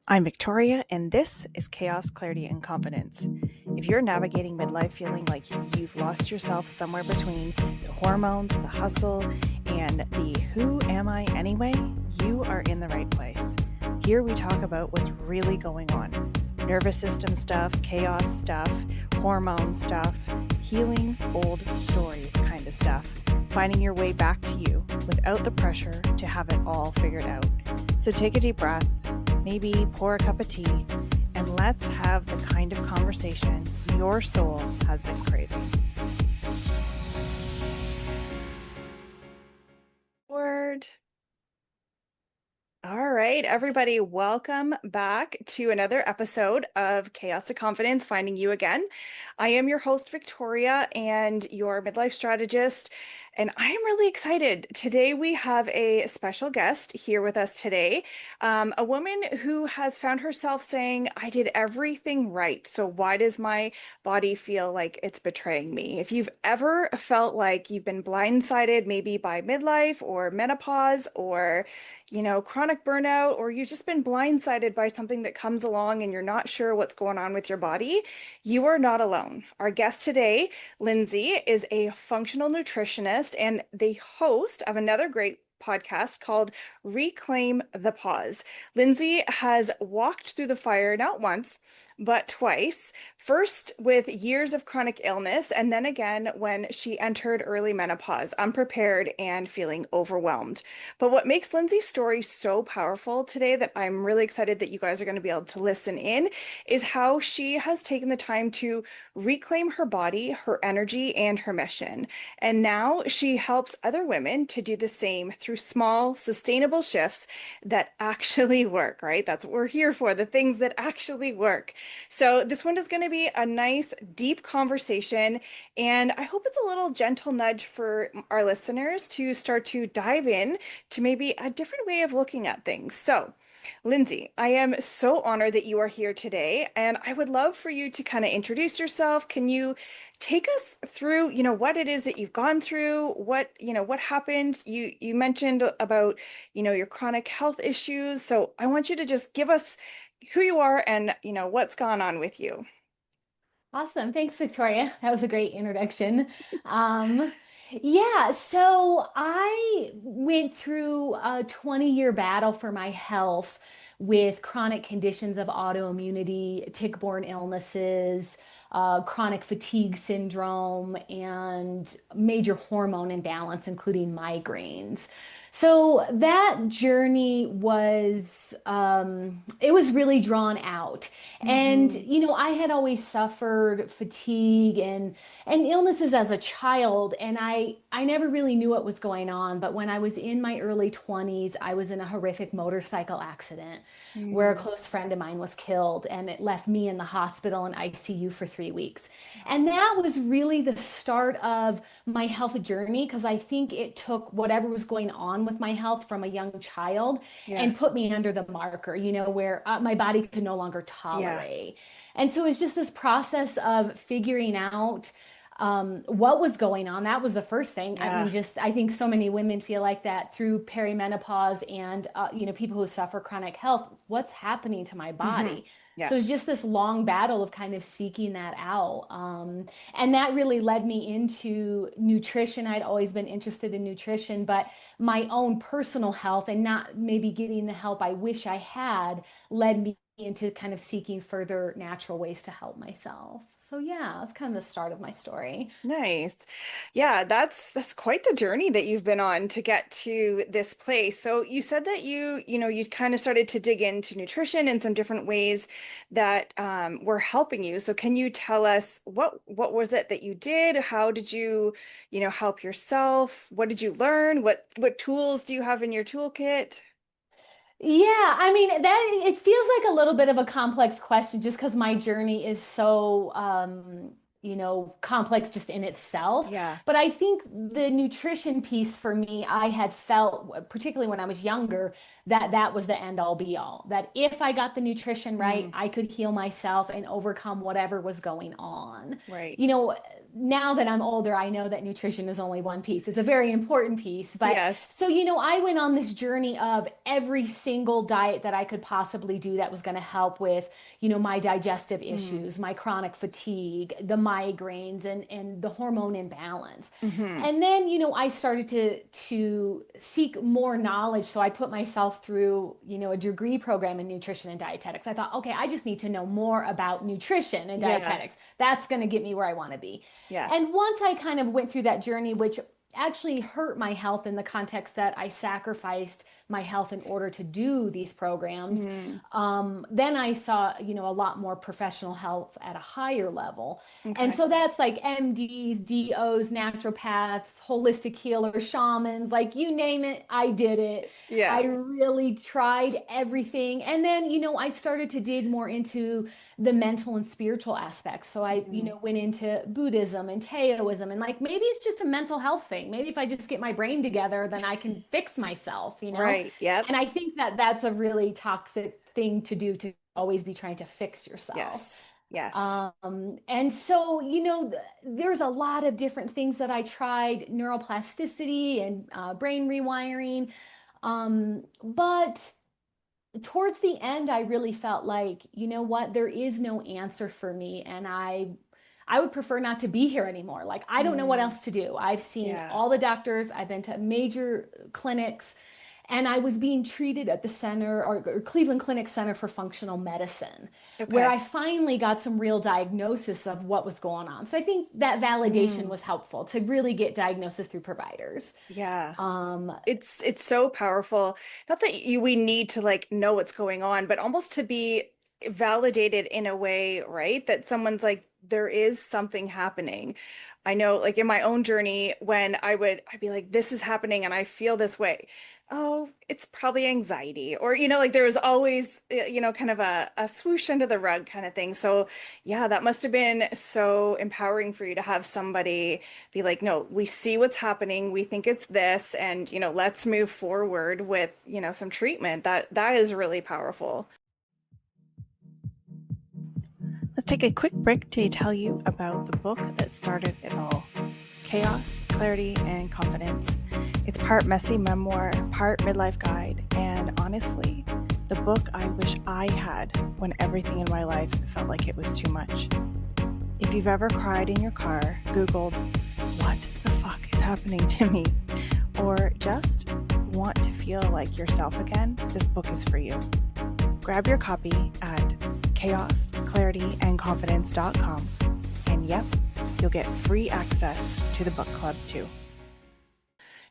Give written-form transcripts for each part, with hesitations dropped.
I'm Victoria, and this is Chaos, Clarity, and Confidence. If you're navigating midlife feeling like you've lost yourself somewhere between the hormones, the hustle, and the who am I anyway, you are in the right place. Here we talk about what's really going on. Nervous system stuff, chaos stuff, hormone stuff, healing old stories kind of stuff. Finding your way back to you without the pressure to have it all figured out. So take a deep breath, maybe pour a cup of tea, and let's have the kind of conversation your soul has been craving. Word. All right, everybody, welcome back to another episode of Chaos to Confidence, Finding You Again. I am your host, Victoria, and your midlife strategist, and I am really excited. Today, we have a special guest here with us today, a woman who has found herself saying, I did everything right, so why does my body feel like it's betraying me? If you've ever felt like you've been blindsided, maybe by midlife or menopause or chronic burnout, or you've just been blindsided by something that comes along and you're not sure what's going on with your body, you are not alone. Our guest today, Lindsey, is a functional nutritionist and the host of another great podcast called Reclaim the Pause. Lindsey has walked through the fire not once, but twice. First with years of chronic illness, and then again when she entered early menopause, unprepared and feeling overwhelmed. But what makes Lindsey's story so powerful today that I'm really excited that you guys are going to be able to listen in is how she has taken the time to reclaim her body, her energy, and her mission. And now she helps other women to do the same through small, sustainable shifts that actually work, right? That's what we're here for, the things that actually work. So this one is going to be a nice, deep conversation, and I hope it's a little gentle nudge for our listeners to start to dive in to maybe a different way of looking at things. So, Lindsey, I am so honored that you are here today, and I would love for you to kind of introduce yourself. Can you take us through, what it is that you've gone through, what happened? You mentioned about, your chronic health issues. So I want you to just give us who you are and, what's gone on with you. Awesome. Thanks, Victoria. That was a great introduction. Um, yeah, so I went through a 20-year battle for my health with chronic conditions of autoimmunity, tick-borne illnesses, chronic fatigue syndrome, and major hormone imbalance, including migraines. So that journey it was really drawn out. And, Hmm. I had always suffered fatigue and illnesses as a child, and I never really knew what was going on. But when I was in my early 20s, I was in a horrific motorcycle accident where a Hmm. close friend of mine was killed, and it left me in the hospital and ICU for 3 weeks. And that was really the start of my health journey because I think it took whatever was going on with my health from a young child Yeah. and put me under the marker, where my body could no longer Yeah. tolerate. And so it's just this process of figuring out what was going on. That was the first thing. I mean, Yeah. just I think so many women feel like that through perimenopause and people who suffer chronic health. What's happening to my Hmm. body? Yeah. So it's just this long battle of kind of seeking that out. And that really led me into nutrition. I'd always been interested in nutrition, but my own personal health and not maybe getting the help I wish I had led me into kind of seeking further natural ways to help myself. So yeah, that's kind of the start of my story. Nice. Yeah, that's quite the journey that you've been on to get to this place. So you said that you kind of started to dig into nutrition in some different ways that were helping you. So can you tell us what was it that you did? How did you, help yourself? What did you learn? What tools do you have in your toolkit? Yeah, I mean that it feels like a little bit of a complex question just because my journey is so complex just in itself. Yeah. But I think the nutrition piece for me, I had felt, particularly when I was younger, that that was the end all be all. That if I got the nutrition right, Mm, I could heal myself and overcome whatever was going on. right. You know, now that I'm older, I know that nutrition is only one piece. It's a very important piece. But Yes. so, I went on this journey of every single diet that I could possibly do that was going to help with, my digestive Mm. issues, my chronic fatigue, the migraines, and the hormone imbalance. Hmm. And then, I started to seek more knowledge. So I put myself through, a degree program in nutrition and dietetics. I thought, okay, I just need to know more about nutrition and Yeah. dietetics. That's going to get me where I want to be. Yeah. And once I kind of went through that journey, which actually hurt my health in the context that I sacrificed my health in order to do these programs, Mm. then I saw, a lot more professional health at a higher level. And Okay. so that's like MDs, DOs, naturopaths, holistic healers, shamans, like you name it, I did it. I Yeah. really tried everything. And then, I started to dig more into the mental and spiritual aspects. So I, Mm. went into Buddhism and Taoism and like maybe it's just a mental health thing. Maybe if I just get my brain together, then I can fix myself. Right. Yep. And I think that that's a really toxic thing to do, to always be trying to fix yourself. Yes. Yes. And so, there's a lot of different things that I tried, neuroplasticity and brain rewiring. But towards the end, I really felt like, you know what, there is no answer for me. And I would prefer not to be here anymore. Like, I don't know what Mm. else to do. I've seen Yeah. all the doctors, I've been to major clinics, and I was being treated at the center or Cleveland Clinic Center for Functional Medicine, where Okay. I finally got some real diagnosis of what was going on. So I think that validation Mm. was helpful to really get diagnosis through providers. Yeah. Um, It's so powerful. Not that we need to like know what's going on, but almost to be validated in a way, right? That someone's like, there is something happening. I know, like in my own journey, when I'd be like, this is happening and I feel this way. Oh, it's probably anxiety. Or, like there was always, kind of a swoosh under the rug kind of thing. So yeah, that must have been so empowering for you to have somebody be like, no, we see what's happening. We think it's this, and let's move forward with, some treatment. That is really powerful. Let's take a quick break to tell you about the book that started it all. Chaos, Clarity, and Confidence. It's part messy memoir, part midlife guide, and honestly, the book I wish I had when everything in my life felt like it was too much. If you've ever cried in your car, Googled, what the fuck is happening to me? Or just want to feel like yourself again, this book is for you. Grab your copy at chaosclarityandconfidence.com. And yep, you'll get free access to the book club too.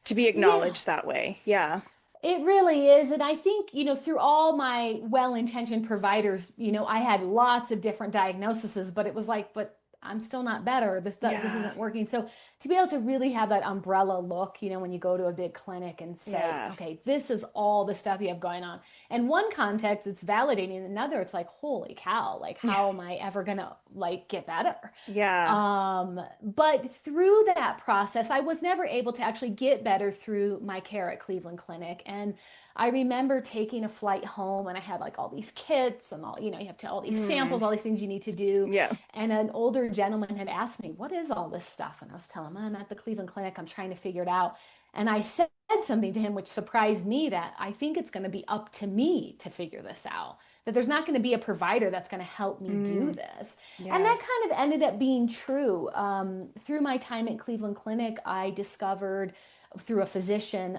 To be yeah. acknowledged that way. Yeah. It really is. And I think, through all my well-intentioned providers, I had lots of different diagnoses, but it was like, but I'm still not better. This Yeah. isn't working. So to be able to really have that umbrella look, when you go to a big clinic and say, Yeah. okay, this is all the stuff you have going on. In one context, it's validating. In another, it's like, holy cow, like how am I ever gonna like get better? Yeah. But through that process, I was never able to actually get better through my care at Cleveland Clinic. And I remember taking a flight home and I had like all these kits and all, you have to all these Mm. samples, all these things you need to do. Yeah. And an older gentleman had asked me, what is all this stuff? And I was telling him, I'm at the Cleveland Clinic, I'm trying to figure it out. And I said something to him which surprised me, that I think it's going to be up to me to figure this out, that there's not going to be a provider that's going to help me do Mm. this. And Yeah. that kind of ended up being true. Through my time at Cleveland Clinic, I discovered through a physician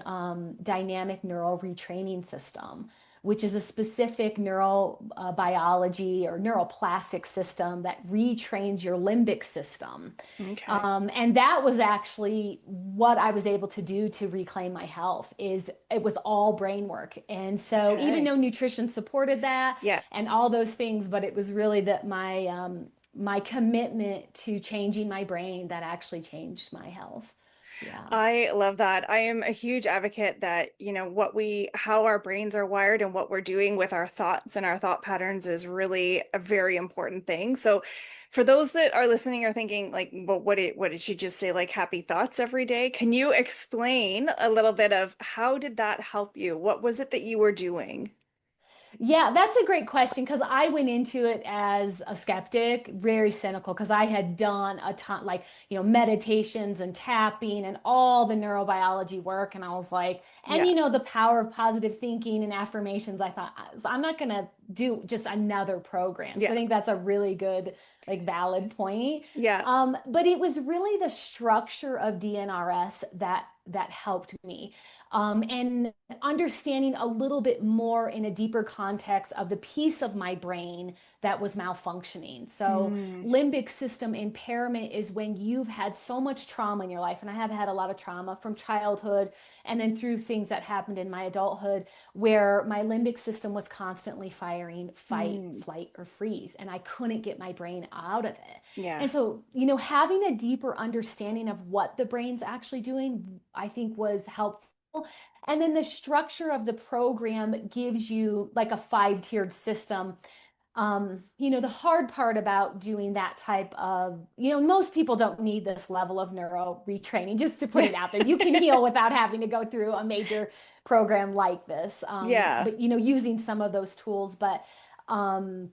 dynamic neural retraining system, which is a specific neurobiology or neuroplastic system that retrains your limbic system. Okay. And that was actually what I was able to do to reclaim my health. Is it was all brain work. And so even Okay. though nutrition supported that Yeah. and all those things, but it was really that my commitment to changing my brain that actually changed my health. Yeah. I love that. I am a huge advocate that, how our brains are wired and what we're doing with our thoughts and our thought patterns is really a very important thing. So for those that are listening are thinking like, well, what did she just say? Like happy thoughts every day? Can you explain a little bit of how did that help you? What was it that you were doing? Yeah, that's a great question because I went into it as a skeptic, very cynical, because I had done a ton, like, meditations and tapping and all the neurobiology work. And I was like, and Yeah. the power of positive thinking and affirmations. I thought, I'm not going to do just another program. So Yeah. I think that's a really good, like, valid point. Yeah. But it was really the structure of DNRS that helped me. And understanding a little bit more in a deeper context of the piece of my brain that was malfunctioning. So, Mm. limbic system impairment is when you've had so much trauma in your life. And I have had a lot of trauma from childhood and then through things that happened in my adulthood where my limbic system was constantly firing fight, Mm. flight, or freeze. And I couldn't get my brain out of it. Yeah. And so, having a deeper understanding of what the brain's actually doing, I think was helpful. And then the structure of the program gives you like a five-tiered system. The hard part about doing that type of, most people don't need this level of neuro retraining, just to put Yeah. it out there. You can heal without having to go through a major program like this. Yeah. But using some of those tools, but um,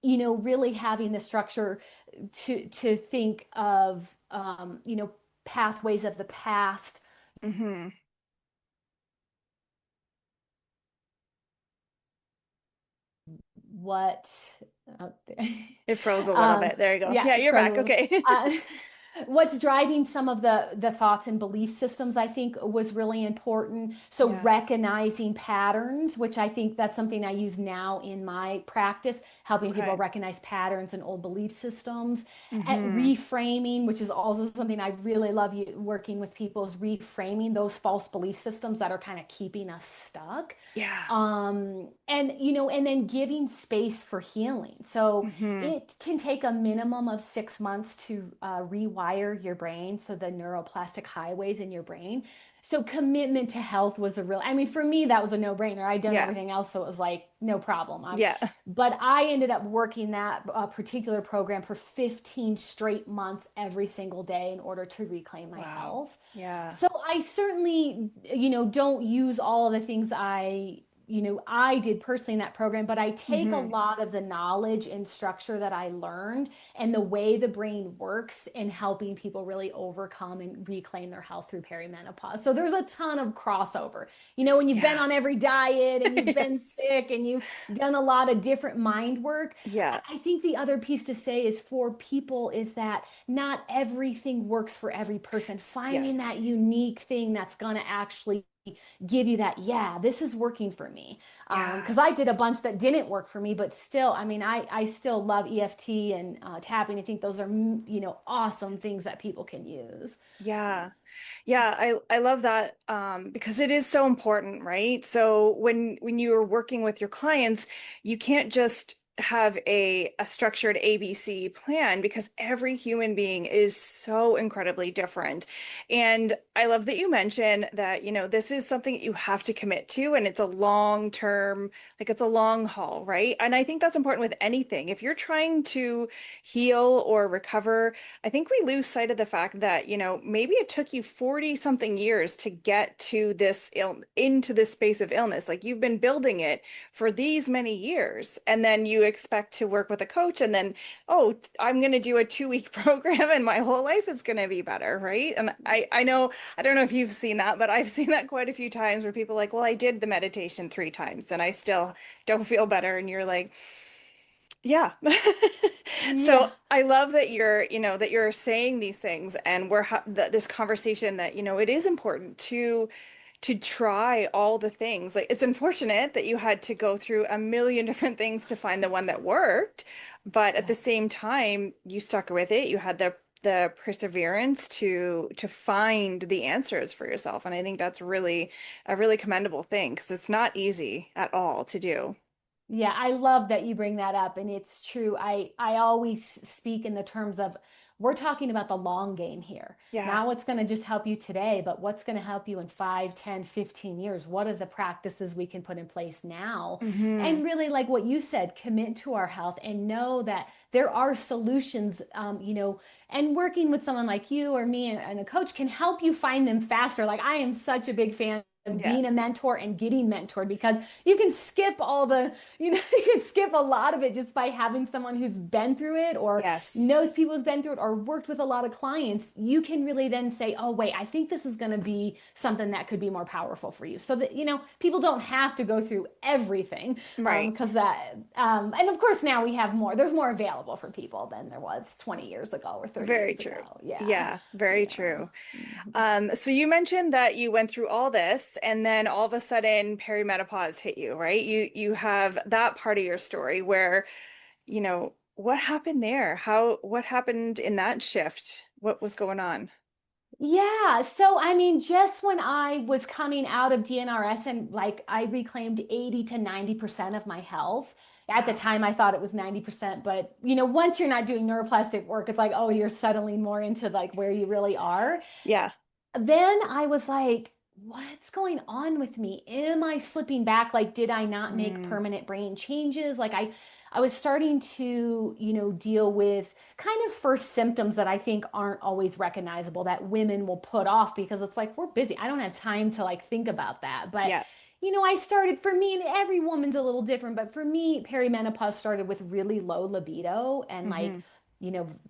really having the structure to think of pathways of the past. Hmm. What out there. It froze a little um bit. There you go. yeah, Yeah, it's you're frozen a back. little. Okay. uh, what's driving some of the thoughts and belief systems, I think, was really important. So Yeah. recognizing patterns, which I think that's something I use now in my practice, helping people Okay. recognize patterns and old belief systems. At Hmm. reframing, which is also something I really love working with people, is reframing those false belief systems that are kind of keeping us stuck. Yeah. And then giving space for healing. So Hmm. it can take a minimum of 6 months to rewire your brain, so the neuroplastic highways in your brain. So commitment to health was I mean, for me, that was a no-brainer. I'd done Yeah. everything else, so it was like no problem. Yeah. But I ended up working that particular program for 15 straight months every single day in order to reclaim my Wow. health. Yeah. So I certainly, don't use all of the things I did personally in that program, but I take a Hmm. lot of the knowledge and structure that I learned and the way the brain works in helping people really overcome and reclaim their health through perimenopause. So there's a ton of crossover. When you've been Yeah. on every diet and you've been Yes. sick and you've done a lot of different mind work, Yeah. I think the other piece to say is for people is that not everything works for every person. Finding Yes. that unique thing that's going to actually give you that, yeah, this is working for me. Yeah. Because I did a bunch that didn't work for me, but still, I mean, I still love EFT and tapping. I think those are, awesome things that people can use. Yeah. Yeah, I love that because it is so important, right? So when you're working with your clients, you can't just have a structured ABC plan because every human being is so incredibly different. And I love that you mentioned that, this is something that you have to commit to and it's a long term, like it's a long haul, right? And I think that's important with anything. If you're trying to heal or recover, I think we lose sight of the fact that, maybe it took you 40 something years to get to into this space of illness. Like you've been building it for these many years. And then you expect to work with a coach and then, oh, I'm going to do a 2 week program and my whole life is going to be better. Right. And I know, I don't know if you've seen that, but I've seen that quite a few times where people are like, well, I did the meditation 3 times and I still don't feel better. And you're like, yeah. So Yeah. I love that you're saying these things and we're ha th this conversation that, it is important to try all the things. Like it's unfortunate that you had to go through a million different things to find the one that worked, but at the Yes. same time, you stuck with it. You had the perseverance to find the answers for yourself. And I think that's really a really commendable thing because it's not easy at all to do. Yeah, I love that you bring that up, and it's true. I always speak in the terms of we're talking about the long game here. Yeah. Not what's going to just help you today, but what's going to help you in 5, 10, 15 years. What are the practices we can put in place now? Hmm. And really, like what you said, commit to our health and know that there are solutions, and working with someone like you or me and a coach can help you find them faster. Like I am such a big fan of Yeah. being a mentor and getting mentored, because you can skip all the, you can skip a lot of it just by having someone who's been through it or Yes. knows people who's been through it or worked with a lot of clients. You can really then say, oh, wait, I think this is going to be something that could be more powerful for you. So that, people don't have to go through everything. Right. Because and of course now there's more available for people than there was 20 years ago or 30 Very years true. ago. Yeah. Yeah, very Yeah. true. Mhm. So you mentioned that you went through all this and then all of a sudden perimenopause hit you, right? You have that part of your story where, what happened there? What happened in that shift? What was going on? Yeah. So, I mean, just when I was coming out of DNRS and like I reclaimed 80 to 90% of my health. At the Wow. time, I thought it was 90%, but once you're not doing neuroplastic work, it's like, oh, you're settling more into like where you really are. Yeah. Then I was like, what's going on with me? Am I slipping back? Like, did I not make Mm, permanent brain changes? Like I was starting to, deal with kind of first symptoms that I think aren't always recognizable that women will put off because it's like, we're busy. I don't have time to like think about that. But yeah. I started, for me, and every woman's a little different, but for me, perimenopause started with really low libido and like, Hmm.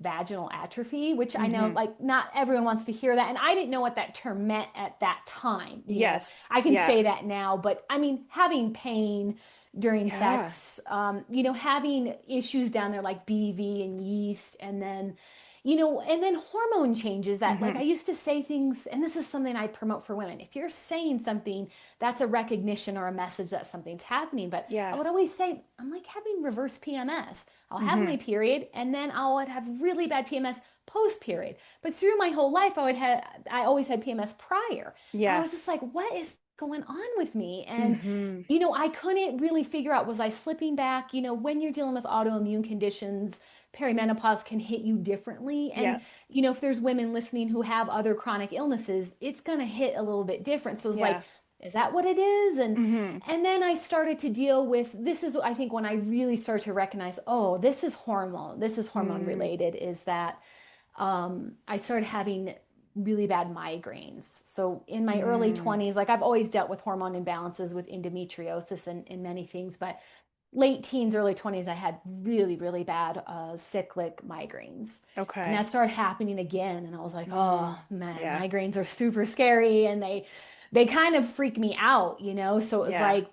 vaginal atrophy, which I know Hmm. like not everyone wants to hear that. And I didn't know what that term meant at that time. Yes. I can Yeah. say that now, but I mean, having pain during Yeah. sex, having issues down there like BV and yeast, and then and then hormone changes that, like, I Hmm. used to say things, and this is something I promote for women. If you're saying something, that's a recognition or a message that something's happening. But I Yeah. would always say, I'm like having reverse PMS. I'll have Hmm. my period, and then would have really bad PMS post period. But through my whole life, I always had PMS prior. And I Yeah. was just like, what is going on with me? And Hmm. I couldn't really figure out, was I slipping back? When you're dealing with autoimmune conditions, perimenopause can hit you differently. Yeah. And, if there's women listening who have other chronic illnesses, it's going to hit a little bit different. So it's like, Yeah. is that what it is? And Hmm. then I started to deal with, this is, I think, when I really started to recognize, oh, this is hormone Mm. related, is that I started having really bad migraines. So in my early Mm. 20s, like I've always dealt with hormone imbalances with endometriosis and many things, but late teens, early 20s, I had really, really bad cyclic migraines. And Okay. that started happening again. And I was like, oh Mm. man, Yeah. migraines are super scary and they kind of freak me out, So it was Yeah. like,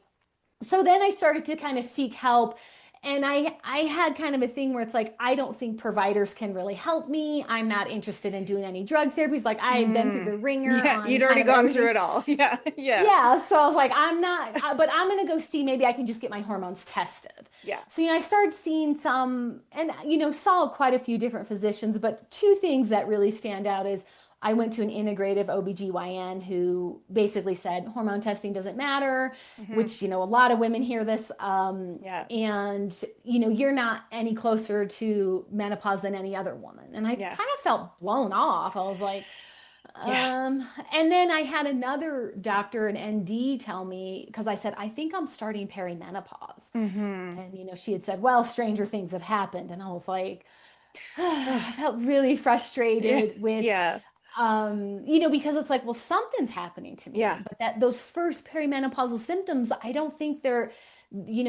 so then I started to kind of seek help. And I had kind of a thing where it's like, I don't think providers can really help me. I'm not interested in doing any drug therapies. Like I've been through Mm. the ringer Yeah. on You'd kind already of gone through everything. it all. Yeah. Yeah. Yeah, so I was like, I'm not, but I'm gonna go see, maybe I can just get my hormones tested. Yeah. So, I started seeing some, and, saw quite a few different physicians, but two things that really stand out is I went to an integrative OBGYN who basically said hormone testing doesn't matter, Hmm. which, a lot of women hear this. Yeah. And, you're not any closer to menopause than any other woman. And I Yeah. kind of felt blown off. I was like, Yeah. and then I had another doctor, an ND, tell me, because I said, I think I'm starting perimenopause. Hmm. And, she had said, well, stranger things have happened. And I was like, Oh, I felt really yeah. frustrated with, Yeah. because it's like, well, something's happening to Yeah. me. But that those first perimenopausal symptoms, I don't think they're,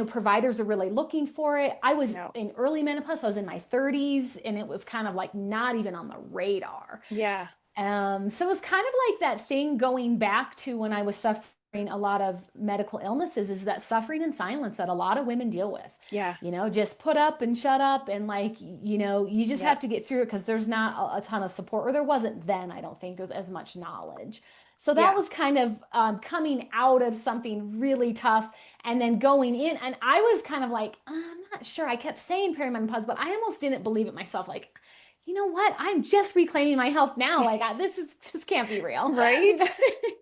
providers are really looking for it. I was No. in early menopause, so I was in my 30s, and it was kind of like not even on the radar. Yeah. So it's kind of like that thing going back to when I was suffering a lot of medical illnesses, is that suffering in silence that a lot of women deal with. Yeah. Just put up and shut up, and like, you just Yeah. have to get through it because there's not a ton of support, or there wasn't then. I don't think there's as much knowledge. So that Yeah. was kind of coming out of something really tough and then going in. And I was kind of like, I'm not sure. I kept saying perimenopause, but I almost didn't believe it myself. Like, you know what? I'm just reclaiming my health now. Like this can't be real. Right?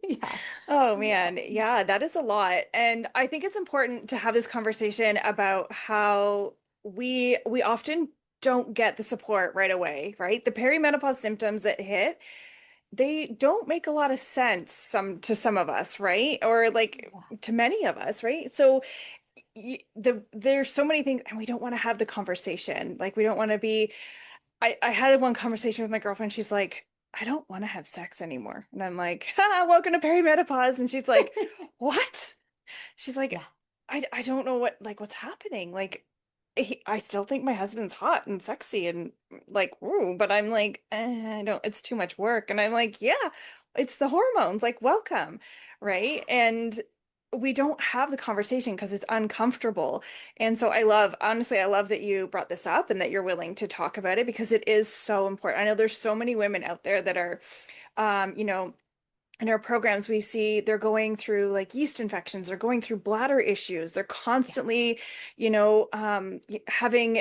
Yeah. Oh Yeah. man, yeah, that is a lot. And I think it's important to have this conversation about how we often don't get the support right away, right? The perimenopause symptoms that hit, they don't make a lot of sense to some of us, right? Or like to many of us, right? So there's so many things and we don't want to have the conversation. Like we don't want to be I had one conversation with my girlfriend. She's like, I don't want to have sex anymore. And I'm like, welcome to perimenopause. And she's like, what? She's like, Yeah. I don't know what's happening. Like, I still think my husband's hot and sexy and like, ooh, but I'm like, I don't, it's too much work. And I'm like, yeah, it's the hormones, like, welcome. Right. And we don't have the conversation because it's uncomfortable. And so honestly, I love that you brought this up and that you're willing to talk about it because it is so important. I know there's so many women out there that are, you know, in our programs, we see they're going through like yeast infections, they're going through bladder issues, they're Yeah. constantly, having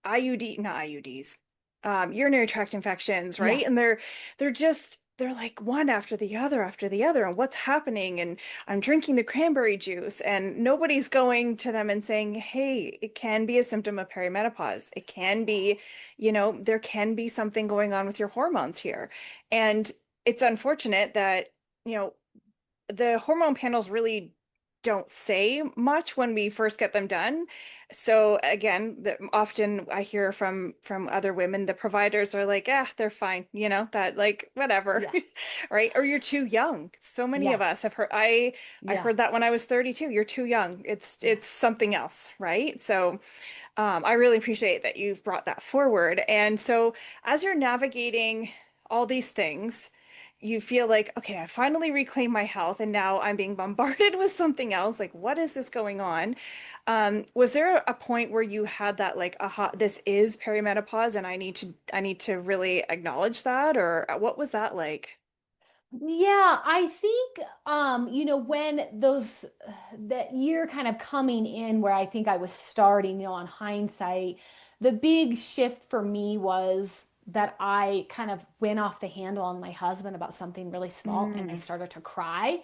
not IUDs, urinary tract infections, Yeah. right? And they're like one after the other, and what's happening? And I'm drinking the cranberry juice, and nobody's going to them and saying, hey, it can be a symptom of perimenopause. It can be, there can be something going on with your hormones here. And it's unfortunate that, you know, the hormone panels really don't say much when we first get them done. So again, often I hear from other women, the providers are like, ah, they're fine, that like whatever, Yeah. right? Or you're too young. So many of Yeah. us have heard I Yeah. heard that when I was 32. You're too young. It's Yeah. it's something else, right? So I really appreciate that you've brought that forward. And so, as you're navigating all these things, you feel like, okay, I finally reclaimed my health, and now I'm being bombarded with something else. Like, what is this going on? Was there a point where you had that, like, aha, this is perimenopause, and I need to really acknowledge that, or what was that like? Yeah, I think when that year kind of coming in where I think I was starting, on hindsight, the big shift for me was that I kind of went off the handle on my husband about something really small and I Mm, started to cry.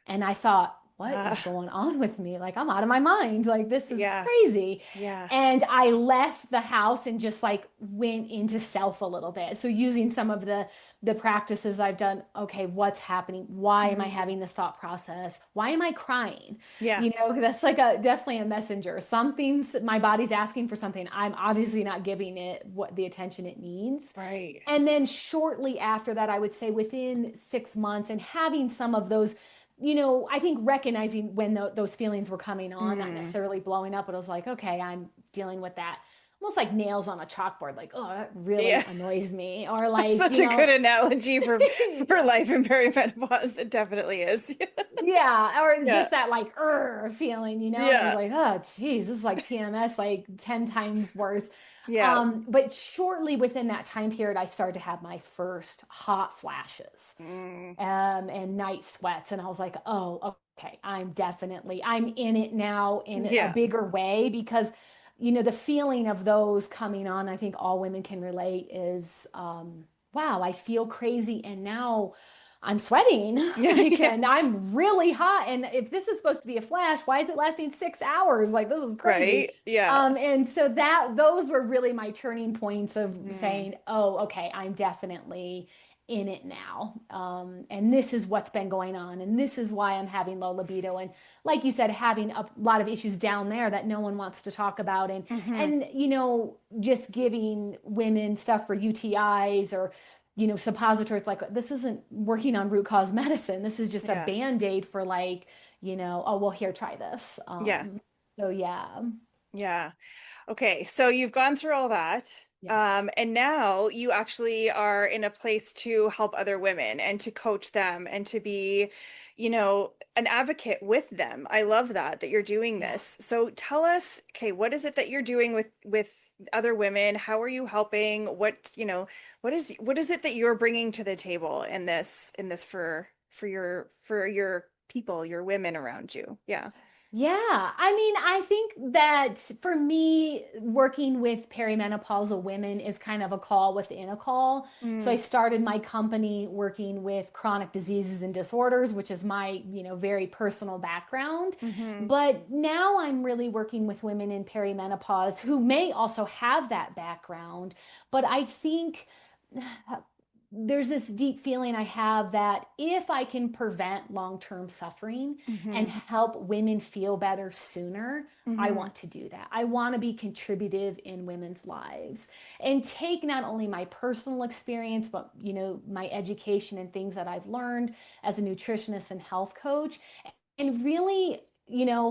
And I thought, what uh, is going on with me? Like, I'm out of my mind. Like, this is yeah, crazy. yeah. And I left the house and just like went into self a little bit. So using some of the practices I've done, okay, what's happening? Why am I Mm, having this thought process? Why am I crying? yeah, That's like a definitely a messenger. Something's my body's asking for something. I'm obviously not giving it what the attention it needs. right. And then shortly after that, I would say within 6 months and having some of those, I think recognizing when those feelings were coming on, not Mm, necessarily blowing up, but it was like, okay, I'm dealing with that. Almost like nails on a chalkboard, like, oh, that really yeah. annoys me. Or That's like, such a good analogy for yeah, life in perimenopause. It definitely is. yeah, or Yeah. just that like feeling, and I was Yeah. like, oh, geez, this is like PMS, like 10 times worse. Yeah. But shortly within that time period, I started to have my first hot flashes. Mm, And night sweats. And I was like, oh, okay, I'm in it now in a yeah. bigger way because, the feeling of those coming on, I think all women can relate is, wow, I feel crazy. And now I'm sweating Yeah. like, and Yes. I'm really hot. And if this is supposed to be a flash, why is it lasting 6 hours? Like, this is crazy. Right. Yeah. And so those were really my turning points of Mm, saying, oh, okay, I'm definitely in it now. And this is what's been going on. And this is why I'm having low libido. And like you said, having a lot of issues down there that no one wants to talk about. hmm And just giving women stuff for UTIs or, suppositories, like this isn't working on root cause medicine. This is just a Yeah. band-aid for like, oh, well, here, try this. Yeah. So yeah. Yeah. Okay. So you've gone through all that. Yes. And now you actually are in a place to help other women and to coach them and to be, an advocate with them. I love that you're doing Yeah. this. So tell us, okay, what is it that you're doing with other women? How are you helping? What is it that you're bringing to the table in this for your people, your women around you? Yeah. Yeah, I mean, I think that for me, working with perimenopausal women is kind of a call within a call. So I Mm, started my company working with chronic diseases and disorders, which is my, very personal background. hmm But now I'm really working with women in perimenopause who may also have that background. But I think there's this deep feeling I have that if I can prevent long-term suffering and Hmm. help women feel better sooner, I Hmm. want to do that. I want to be contributive in women's lives and take not only my personal experience, but my education and things that I've learned as a nutritionist and health coach and really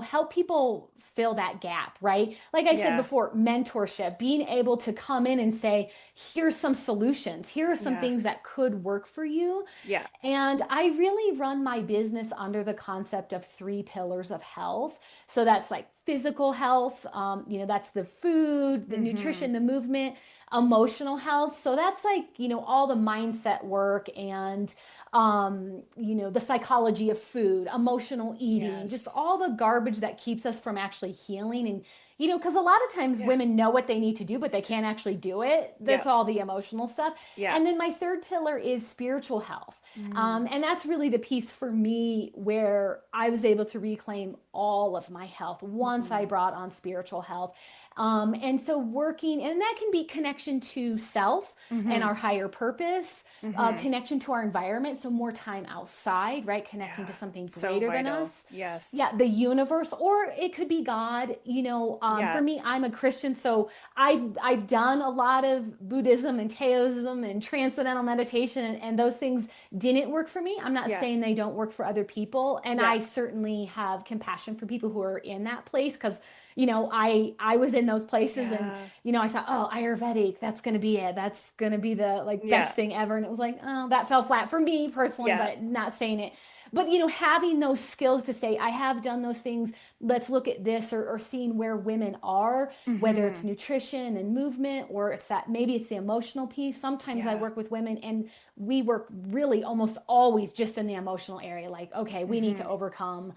help people fill that gap, right? Like I said Yeah. before, mentorship, being able to come in and say, here's some solutions, here are some Yeah. things that could work for you. Yeah. And I really run my business under the concept of three pillars of health. So that's like physical health, that's the food, the Hmm. nutrition, the movement, emotional health. So that's like, all the mindset work and, the psychology of food, emotional eating, just Yes. all the garbage that keeps us from actually healing. And because a lot of times Yeah. women know what they need to do, but they can't actually do it. Yeah. That's all the emotional stuff. Yeah. And then my third pillar is spiritual health. Mm. And that's really the piece for me where I was able to reclaim all of my health once I Hmm. brought on spiritual health. And so working, and that can be connection to self and Hmm. our higher purpose, Hmm. connection to our environment. So more time outside, right? Connecting to Yeah. something So greater than vital. us. Yes. Yeah, the universe, or it could be God. For Yeah. me, I'm a Christian, so I've done a lot of Buddhism and Taoism and transcendental meditation, and those things didn't work for me. I'm not Yeah. saying they don't work for other people, and Yeah. I certainly have compassion for people who are in that place because I was in those places, and Yeah. I thought, oh, Ayurvedic, that's gonna be it. That's gonna be the like best Yeah. thing ever, and it was like, oh, that fell flat for me personally, Yeah. but not saying it. But having those skills to say, I have done those things, let's look at this, or seeing where women are, whether it's Hmm. nutrition and movement, or it's that maybe it's the emotional piece. Sometimes I Yeah. work with women and we work really almost always just in the emotional area. Like, okay, we need to Hmm. overcome,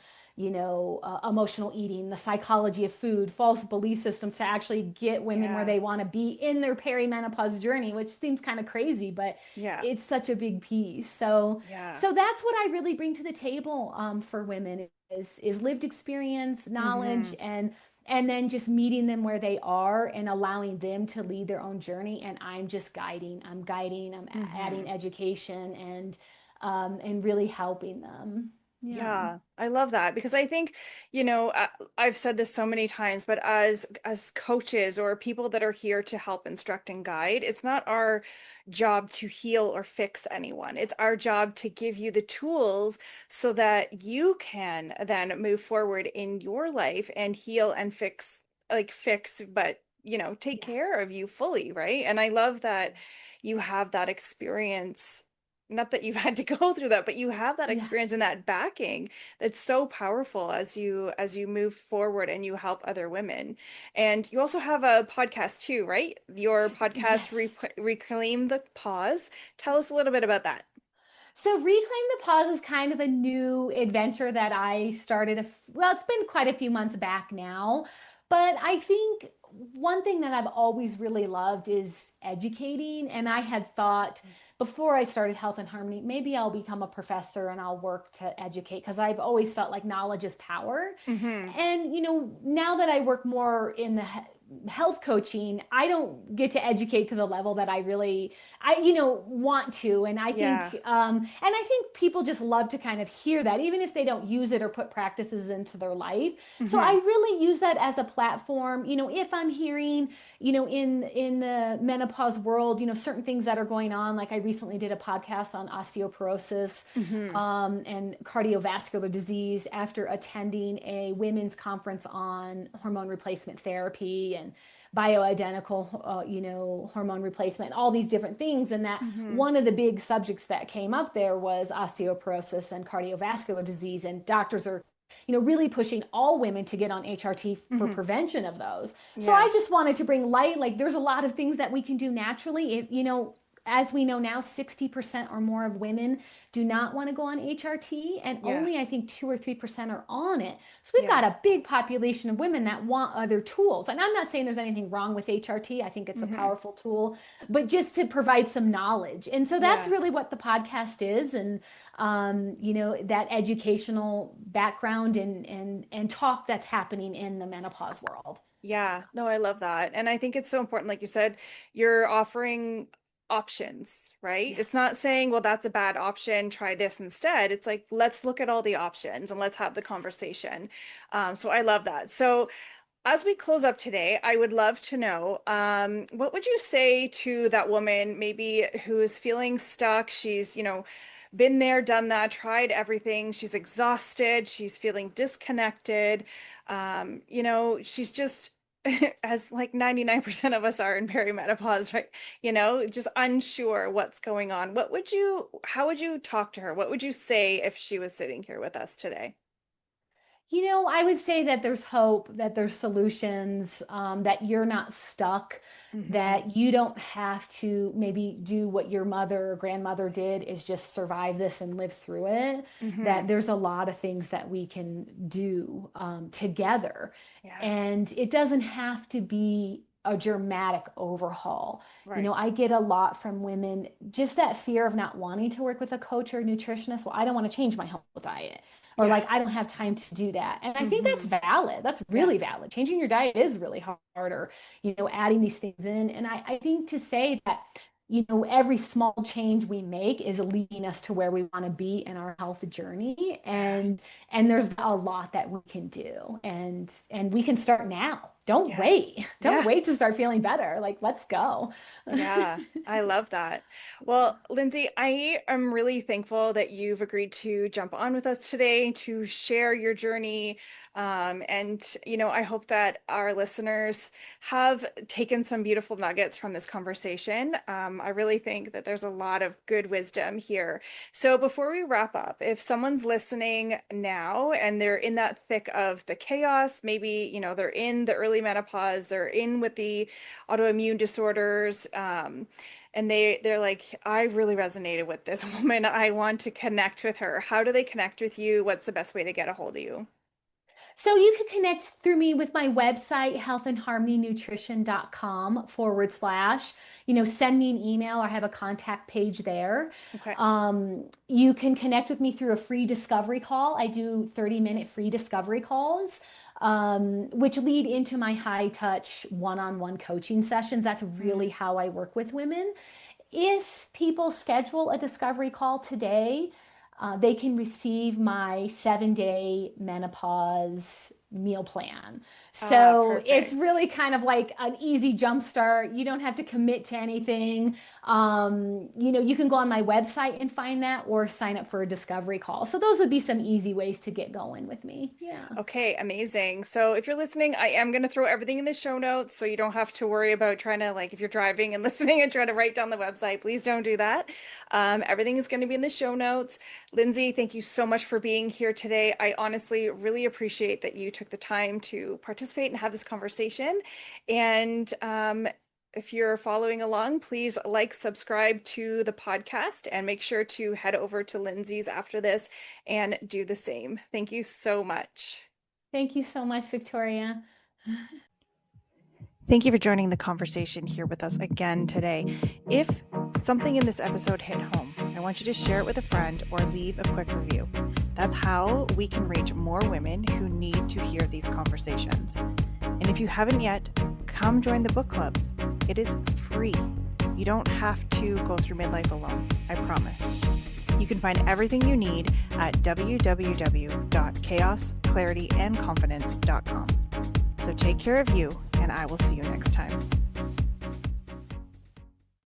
emotional eating, the psychology of food, false belief systems to actually get women where Yeah. they want to be in their perimenopause journey, which seems kind of crazy, but Yeah. it's such a big piece. So, Yeah. so that's what I really bring to the table for women is lived experience, knowledge, Hmm. and then just meeting them where they are and allowing them to lead their own journey. And I'm just guiding, I'm adding Hmm. education and really helping them. Yeah. Yeah, I love that because I think, I've said this so many times, but as coaches or people that are here to help instruct and guide, it's not our job to heal or fix anyone. It's our job to give you the tools so that you can then move forward in your life and heal and fix, but take Yeah. care of you fully, right? And I love that you have that experience. Not that you've had to go through that, but you have that Yeah. experience and that backing that's so powerful as you move forward and you help other women. And you also have a podcast too, right? Your podcast, Yes. Reclaim the Pause. Tell us a little bit about that. So Reclaim the Pause is kind of a new adventure that I started well, it's been quite a few months back now, but I think one thing that I've always really loved is educating, and I had thought before I started Health and Harmony, maybe I'll become a professor and I'll work to educate because I've always felt like knowledge is power. Mm-hmm. And now that I work more in the health coaching, I don't get to educate to the level that I really want to. And I Yeah. think and I think people just love to kind of hear that even if they don't use it or put practices into their life. So I Mm-hmm. really use that as a platform. If I'm hearing in the menopause world, certain things that are going on, like I recently did a podcast on osteoporosis Mm-hmm. and cardiovascular disease after attending a women's conference on hormone replacement therapy and bioidentical, hormone replacement, all these different things. And that Mm-hmm. one of the big subjects that came up there was osteoporosis and cardiovascular disease. And doctors are, really pushing all women to get on HRT for Mm-hmm. prevention of those. So Yeah. I just wanted to bring light. Like there's a lot of things that we can do naturally. As we know now, 60% or more of women do not want to go on HRT, and Yeah. only I think 2 or 3% are on it. So we've got Yeah. a big population of women that want other tools. And I'm not saying there's anything wrong with HRT. I think it's a Mm-hmm. powerful tool, but just to provide some knowledge. And so that's Yeah. really what the podcast is. And that educational background and talk that's happening in the menopause world. Yeah, no, I love that. And I think it's so important, like you said, you're offering options, right? Yeah. It's not saying, well, that's a bad option, try this instead. It's like, let's look at all the options and let's have the conversation. So I love that. So as we close up today, I would love to know, what would you say to that woman maybe who is feeling stuck? She's, been there, done that, tried everything. She's exhausted. She's feeling disconnected. She's just, as like 99% of us are in perimenopause, right? Just unsure what's going on. How would you talk to her? What would you say if she was sitting here with us today? I would say that there's hope, that there's solutions, that you're not stuck, Hmm. that you don't have to maybe do what your mother or grandmother did, is just survive this and live through it. That Hmm. there's a lot of things that we can do together. Yeah, And it doesn't have to be a dramatic overhaul. right. I get a lot from women, just that fear of not wanting to work with a coach or a nutritionist. Well, I don't want to change my whole diet, or Yeah. like I don't have time to do that. And I think that's Hmm. valid. That's Yeah. really valid. Changing your diet is really hard, or adding these things in. And I think to say that every small change we make is leading us to where we want to be in our health journey. Yeah. And there's a lot that we can do, and we can start now. Don't Yeah. wait. Don't Yeah. wait to start feeling better. Like, let's go. Yeah, I love that. Well, Lindsey, I am really thankful that you've agreed to jump on with us today to share your journey. I hope that our listeners have taken some beautiful nuggets from this conversation. I really think that there's a lot of good wisdom here. So before we wrap up, if someone's listening now and they're in that thick of the chaos, maybe, they're in the early menopause, they're in with the autoimmune disorders, and they're like, I really resonated with this woman. I want to connect with her. How do they connect with you? What's the best way to get a hold of you? So you can connect through me with my website, healthandharmonynutrition.com/. Send me an email. I have a contact page there. Okay. You can connect with me through a free discovery call. I do 30-minute free discovery calls, which lead into my high touch one-on-one coaching sessions. That's really Mm. how I work with women. If people schedule a discovery call today, they can receive my 7-day menopause meal plan. Ah, So it's perfect. really kind of like an easy jump start. You don't have to commit to anything. You can go on my website and find that, or sign up for a discovery call. So those would be some easy ways to get going with me. Yeah. Okay, amazing. So if you're listening, I am going to throw everything in the show notes so you don't have to worry about trying to, like, if you're driving and listening and trying to write down the website, please don't do that. Everything is going to be in the show notes. Lindsey, thank you so much for being here today. I honestly really appreciate that you took the time to participate and have this conversation. And if you're following along, please like, subscribe to the podcast, and make sure to head over to Lindsey's after this and do the same. Thank you so much. Thank you so much, Victoria. Thank you for joining the conversation here with us again today. If something in this episode hit home, I want you to share it with a friend or leave a quick review. That's how we can reach more women who need to hear these conversations. And if you haven't yet, come join the book club. It is free. You don't have to go through midlife alone, I promise. You can find everything you need at www.chaosclarityandconfidence.com. So take care of you, and I will see you next time.